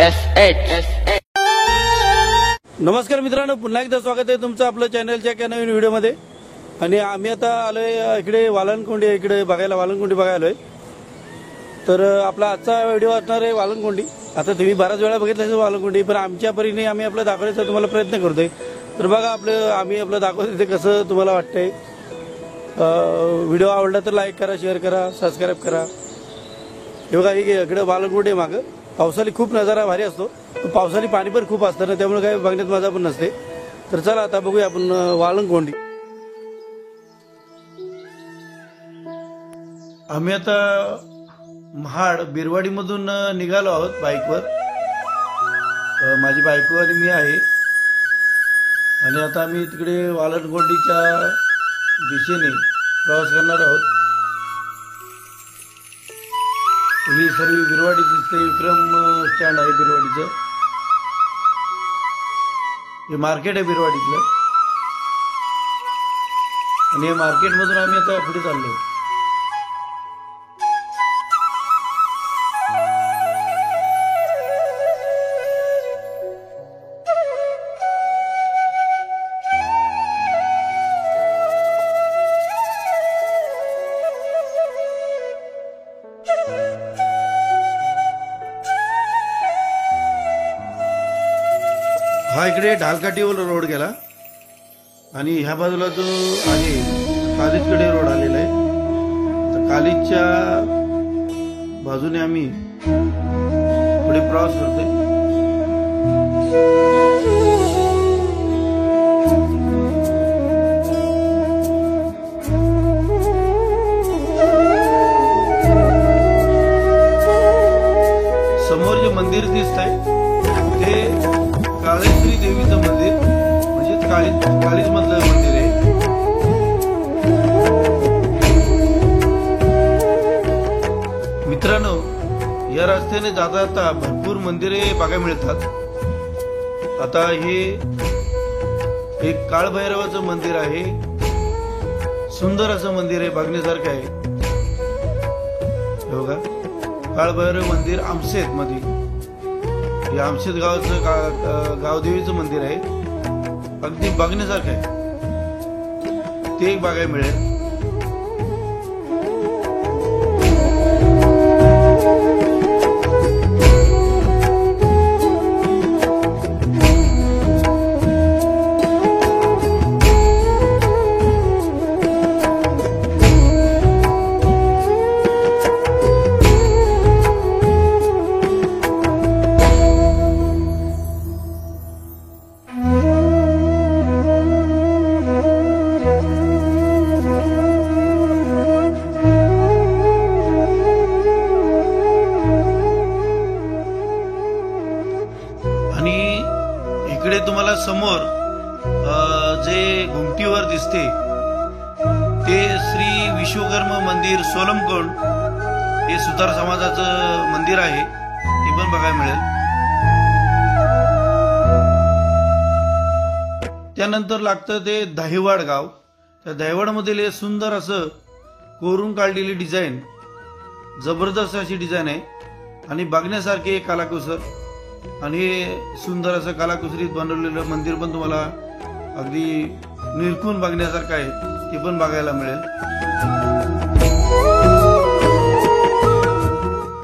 S8 नमस्कार मित्रांनो, पुन्हा एकदा स्वागत आहे तुमचं आपल्या चॅनलच्या एका नवीन व्हिडिओमध्ये। आणि आम्ही आता आलोय इकडे वालनकोंडी, इकडे बघायला वालनकोंडी बघायला आलोय। तर आपला आजचा व्हिडिओ असणार आहे वालनकोंडी। आता तुम्ही बराच वेळा बघितलं असेल वालनकोंडी, पण आमच्या परीने आम्ही आपलं दाखवण्याचा तुम्हाला प्रयत्न करतोय। तर बघा आम्ही आपलं दाखवतोय ते कसं तुम्हाला वाटतंय। व्हिडिओ आवडला तर लाईक करा, शेअर करा, सबस्क्राइब करा। हे बघा इकडे वालनकोंडी मागं पावसाळी खूप नजारा भारी असतो, पावसाळी पाणी पण खूप असतं ना, त्यामुळे काही बघण्यात मजा पण नसते। तर चला आता बघूया आपण वालनकोंडी। आम्ही आता महाड बिरवाडी मधून निघालो आहोत बाईकवर। माझी बायको आणि मी आहे, आणि आता आम्ही तिकडे वालनकोंडीच्या दिशेने प्रवास करणार आहोत। ही सर्व बिरवाडी दिसते, विक्रम स्टँड आहे बिरवाडीचं, हे मार्केट आहे बिरवाडीतलं, आणि या मार्केटमधून आम्ही आता पुढे चाललो। हा इकडे ढालकाठीवर रोड गेला, आणि ह्या बाजूला जो आहे कालीजकडे रोड आलेला आहे। तर कालीजच्या बाजूने आम्ही पुढे प्रवास करतोय। समोर जे मंदिर दिसत आहे ते काळेश्वरी देवीचं मंदिर, म्हणजे कालीज मधलं मंदिर आहे। मित्रांनो, या रस्त्याने जाता जाता भरपूर मंदिरे बघायला मिळतात। आता हे एक काळभैरवाचं मंदिर आहे, सुंदर असं मंदिर आहे, बघण्यासारखं आहे। बघा, काळभैरव मंदिर आमसेत मध्ये, आमशेत गावचं गावदेवीचं मंदिर आहे, अगदी बघण्यासारखं आहे, ते एक बघायला मिळेल। इकडे तुम्हाला समोर जे घुमटीवर दिसते ते श्री विश्वकर्मा मंदिर सोलमकोंड, हे सुतार समाजाचं मंदिर आहे, ते पण बघायला मिळेल। त्यानंतर लागतं ते दहिवाड गाव। त्या दहिवाड मधील हे सुंदर असं कोरून काढलेली डिझाईन, जबरदस्त अशी डिझाईन आहे, आणि बघण्यासारखी एक कलाकुसर, आणि हे सुंदर असं कलाकुसरीत बनवलेलं मंदिर पण तुम्हाला अगदी निरखून बघण्यासारखं आहे, ते पण बघायला मिळेल।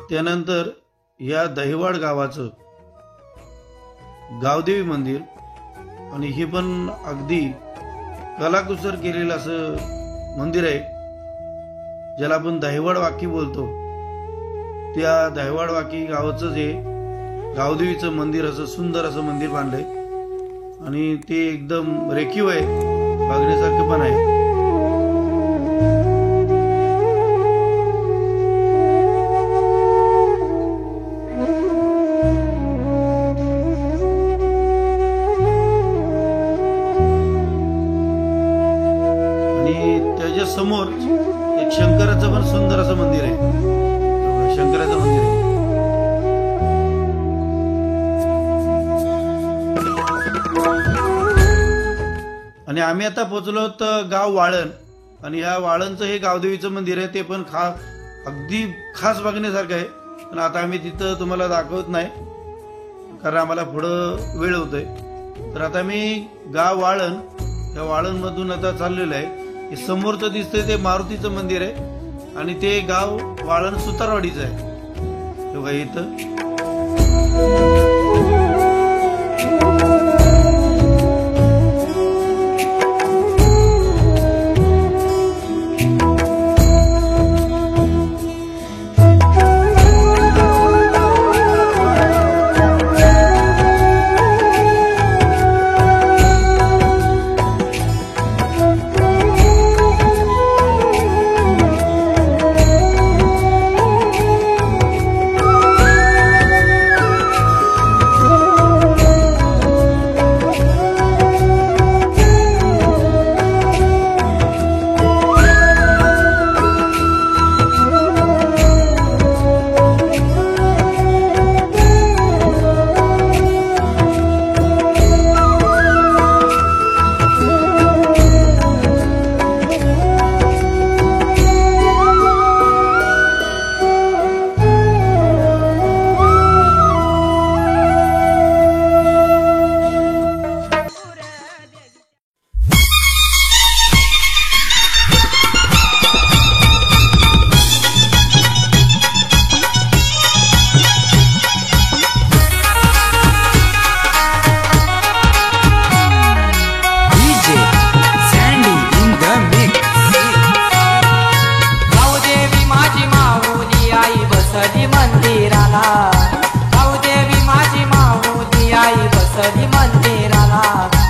त्यानंतर या दहिवाड गावाचं गावदेवी मंदिर, आणि हे पण अगदी कलाकुसर केलेलं असं मंदिर आहे, ज्याला आपण दहिवाड वाकी बोलतो। त्या दहिवाड वाकी गावाचं जे गावदेवीचं मंदिर, असं सुंदर असं मंदिर बांधलंय, आणि ते एकदम रेखीव आहे, बघण्यासारखं पण आहे। आणि त्याच्या समोर एक शंकराचं पण सुंदर असं मंदिर आहे, शंकराचं मंदिर आहे। आणि आम्ही आता पोहोचलो तर गाव वाळण, आणि ह्या वाळणचं हे गावदेवीचं मंदिर आहे, ते पण अगदी खास बघण्यासारखं आहे। पण आता आम्ही तिथं तुम्हाला दाखवत नाही, कारण आम्हाला पुढं वेळ होतोय. तर आता मी गाव वाळण, या वाळणमधून आता चाललेलो आहे. समोरचं दिसतंय ते मारुतीचं मंदिर आहे आणि ते गाव वाळण सुतारवाडीचं आहे. बघा इथं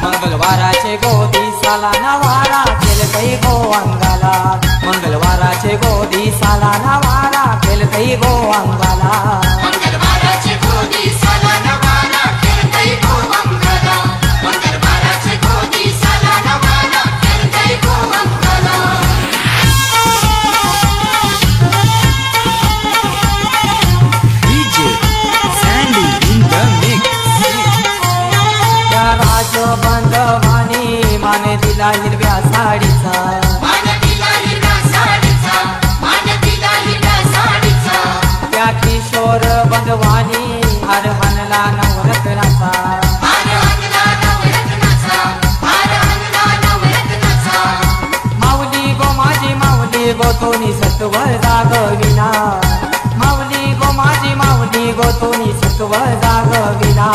मंगळवाराचे गोदी साला नवारा केलतई गो अंगाला. मंगळवाराचे गोदी साला नवारा केलतई गो अंगाला. मंगळवाराचे गोदी साला नवारा केलतई गो अंगाला. मंगळवाराचे गोदी साला नवारा केलतई गो अंगाला. DJ Sandy in the mix. त्या राजबंधवानी माने दिला हिरव्या साडीचा. माने दिला हिरव्या साडीचा. माने दिला हिरव्या साडीचा. त्या किशोर बंधवानी हार हाणला नवरत्नाचा. हार हाणला नवरत्नाचा. हार हाणला नवरत्नाचा. माऊली गो माझी माऊली गो तोनी सत्व जागविना. माऊली गो माझी माऊली गो तोनी सत्व जागविना.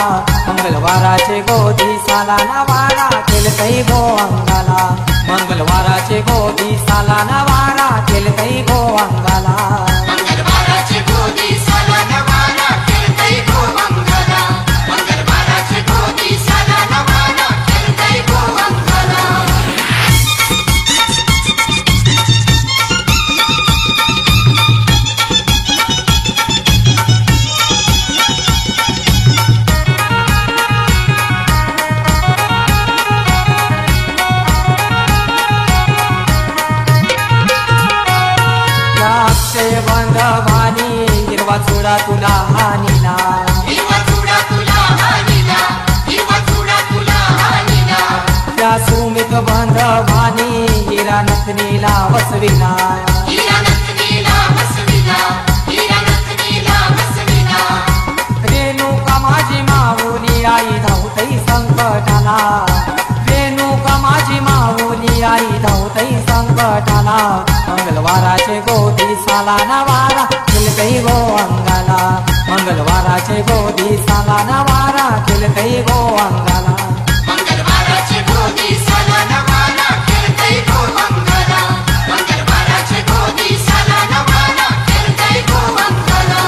मंगळवाराचे गोदी साला नवारा केलतई गो अंगाला. मंगळवाराचे गोदी साला नवारा केलतई गो अंगाला. मंगळवाराचे गोदी साला नवारा केलतई गो अंगाला. मंगळवाराचे गोदी साला नवारा केलतई गो अंगाला. बंधवानी हिरवा चुडा तुला हानिला. हिरवा चुडा तुला हानिला. हिरवा चुडा तुला हानिला. त्या सुमित बंधवानी हिरा नथनीला वसविला. हिरा नथनीला वसविला. हिरा नथनीला वसविला. रेणुका माझी माऊली आई धावतई संकटाला. रेणुका माझी माऊली आई धावतई संकटाला. मंगळवाराचे गोदी साला नवारा केलतई गो अंगाला. मंगळवाराचे गोदी साला नवारा केलतई गो अंगाला. मंगळवाराचे गोदी साला नवारा केलतई गो अंगाला. मंगळवाराचे गोदी साला नवारा केलतई गो अंगाला.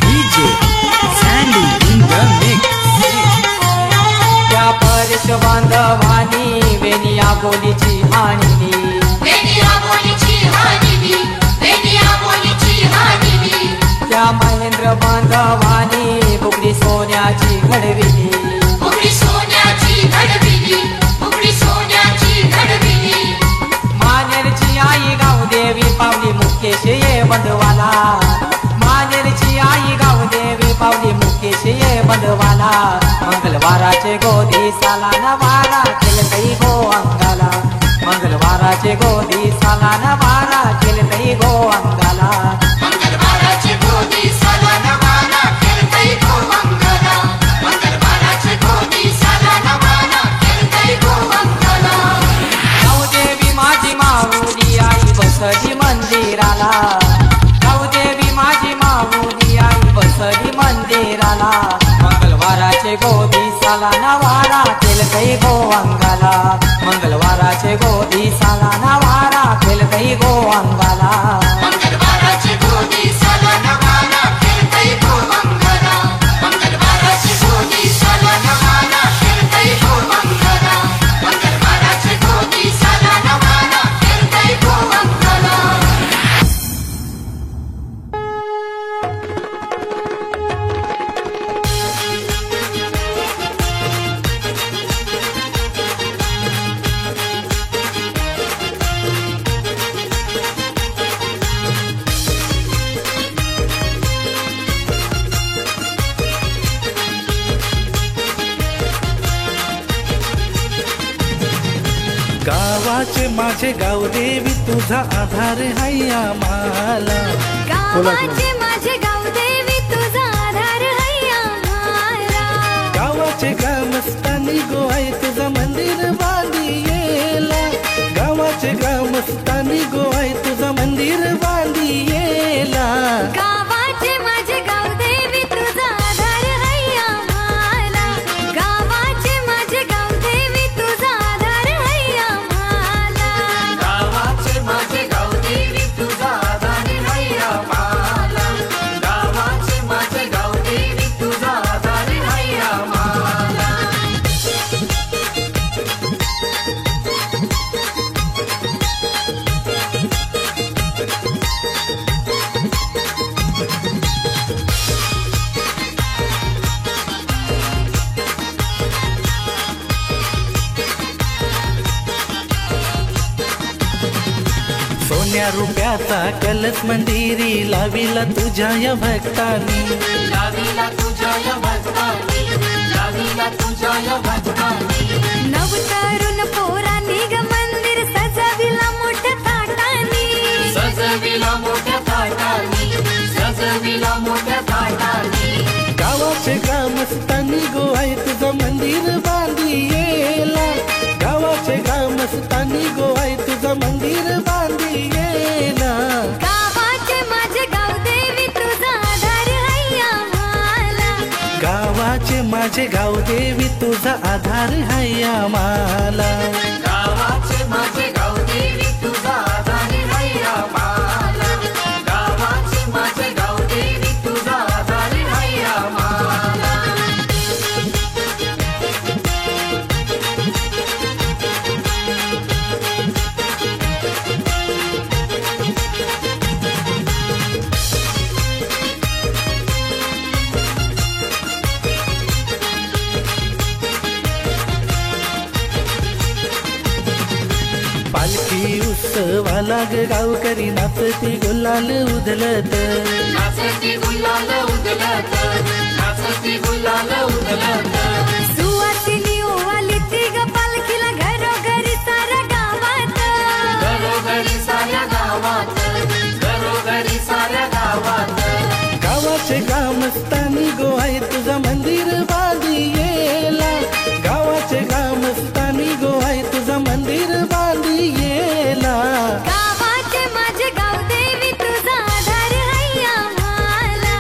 DJ Sandy in the mix. त्या परश बांधवानी वेनिया बोलीची हाणिली. वेनिया बोलीची हानिली. वेनिया बोलीची हानिली. त्या महेंद्र बांधवानी बुगडी सोन्याची घडविली. बुगडी सोन्याची घडविली. बुगडी सोन्याची घडविली. मानेरची आई गावदेवी पावली मुकेश ये बंधवाला. मानेरची आई गावदेवी पावली मुकेश ये बंधवाला. मंगळवाराचे गोदी साला नवारा केलतई गो अंगाला. मंगळवाराचे गोदी साला नवारा केलतई गो अंगाला. साला नवारा खेळतई गो अंगाला मंगळवाराचे गोदी साला नवारा खेळतई गो अंगाला मंगळवाराची गोदी साला नवारा खेळतई गो अंगाला मंगळवाराची गोदी साला नवारा खेळतई गो अंगाला मंगळवाराची गोदी साला नवारा खेळतई गो अंगाला गावाचे माझे गाव देवी तुझा आधार हाय आम्हाला गावाचे माझे गाव देवी तुझा आधार हाय आम्हाला गावाचे ग्रामस्थानी गो आहे तुझं मंदिर बांधी येला गावाचे ग्रामस्थानी गो आहे तुझं मंदिर बांधी येला गावाचे माझे गाव देवी तुझा आधार हाय आम्हाला गावाचे माझे गाव देवी तुझा आधार हाय आम्हाला गावाचे माझे गाव देवी तुझा आधार हाय आम्हाला गावाचे माझे गाव देवी तुझा आधार हाय आम्हाला सोन्या रुपयाचा कलश मंदिरी लाविला तुझ्या या भक्तानी लाविला तुझ्या या भक्तानी लाविला तुझ्या या भक्तानी नवतरुण पोरांनी ग मंदिर सजविला मोठ्या थाटानी सजविला मोठ्या थाटानी सजविला मोठ्या थाटानी गावाचे ग्रामस्थानी गो आहे तुझं मंदिर बांधी येला गावाचे ग्रामस्थानी गो आहे तुझं मंदिर बांधी येला गावाचे माझे गाव देवी तुझा आधार हाय आम्हाला गावाचे माझे गाव देवी तुझा आधार हाय आम्हाला गावाचे माझे गाव देवी तुझा आधार हाय आम्हाला गावाचे माझे गाव देवी तुझा आधार हाय आम्हाला पालखी उत्सवाला ग गावकरी नाचती गुलाल उधलत नाचती गुलाल उधलत नाचती गुलाल उधलत सुवासिनी ओवाली ती ग पालखीला घरोघरी साऱ्या गावात घरोघरी साऱ्या गावात घरोघरी साऱ्या गावात गावाचे ग्रामस्थानी गो आहे तुझं मंदिर बांधी येला गावाचे ग्रामस्थानी गो आहे तुझं मंदिर बांधी येला गावाचे माझे गाव देवी तुझा आधार हाय आम्हाला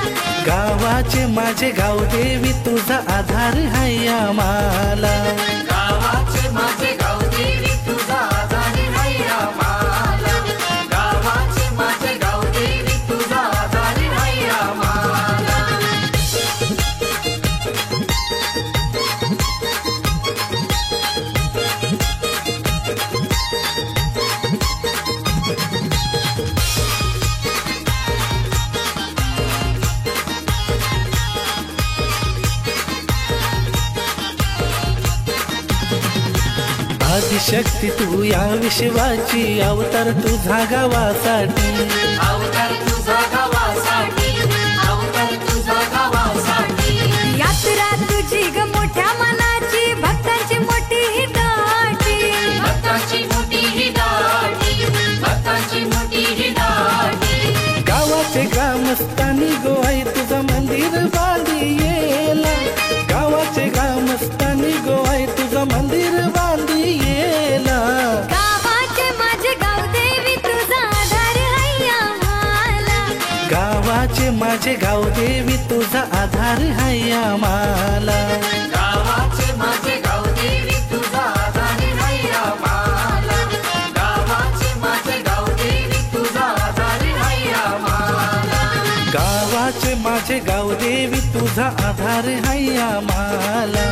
गावाचे माझे गाव देवी तुझा आधार हाय आम्हाला गावाचे माझे गाव देवी तुझा आधार हाय आम्हाला गावाचे माझे गाव देवी तुझा आधार हाय आम्हाला आदिशक्ती तू या विश्वाची अवतार तुझा गावासाठी अवतार तुझा गावासाठी अवतार तुझा गावासाठी यात्रा तुझी ग मोठ्या मनाची भक्तांची मोठी ही दाटी भक्तांची मोठी ही दाटी भक्तांची मोठी ही दाटी गावाचे ग्रामस्थानी गो आहे तुझं मंदिर बांधी येला गावाचे ग्रामस्थानी गो आहे तुझं मंदिर बांधी येला गावाचे माझे गाव देवी तुझा आधार हाय आम्हाला गावाचे माझे गाव देवी तुझा आधार हाय आम्हाला गावाचे माझे गावदेवी तुझा आधार आहे आम्हाला गावाचे माझे गावदेवी तुझा आधार आहे आम्हाला गावाचे माझे गावदेवी तुझा आधार आहे आम्हाला